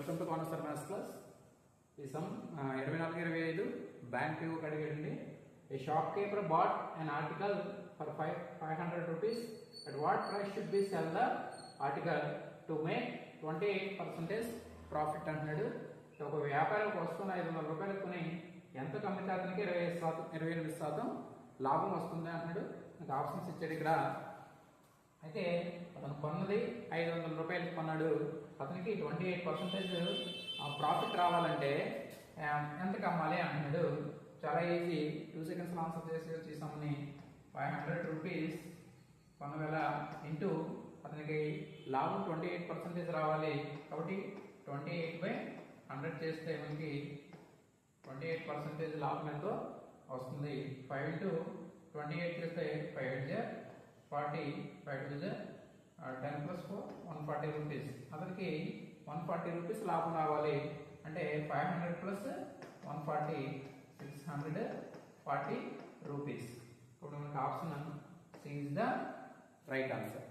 Welcome to కానర్ maths class. ఈ sum 24-25 bank PO అడిగాడండి. A shopkeeper bought an article for 500 rupees. At what price should we sell the article to make 28% profit అంటున్నాడు. ఒక వ్యాపారం వస్తున్న 500 రూపాయలు కొని ఎంత కమ్మితే అతనికి 28% లాభం వస్తుంది అంటున్నాడు. నాకు ఆప్షన్స్ ఇచ్చాడు ఇక్కడ. అయితే అతను కొన్నది 500 రూపాయలు కొన్నాడు. అతనికి 28% ప్రాఫిట్ రావాలంటే ఎంతకు అమ్మాలి అంటున్నాడు. చాలా ఈజీ, 2 seconds ఆన్సర్ చేసి సమ్ని 500 రూపీస్ కొన్న వేళ ఇంటూ అతనికి లాభం 28% రావాలి. కాబట్టి 28/100 చేస్తే మనకి 28% లాభం ఎంతో వస్తుంది. 5 into 28 చేస్తే 5 40, 5 10 plus 4 140 రూపీస్. అతనికి 140 రూపీస్ లాభం రావాలి. అంటే 500 plus 140 640 రూపీస్. ఇప్పుడు మనకి option C is the right answer.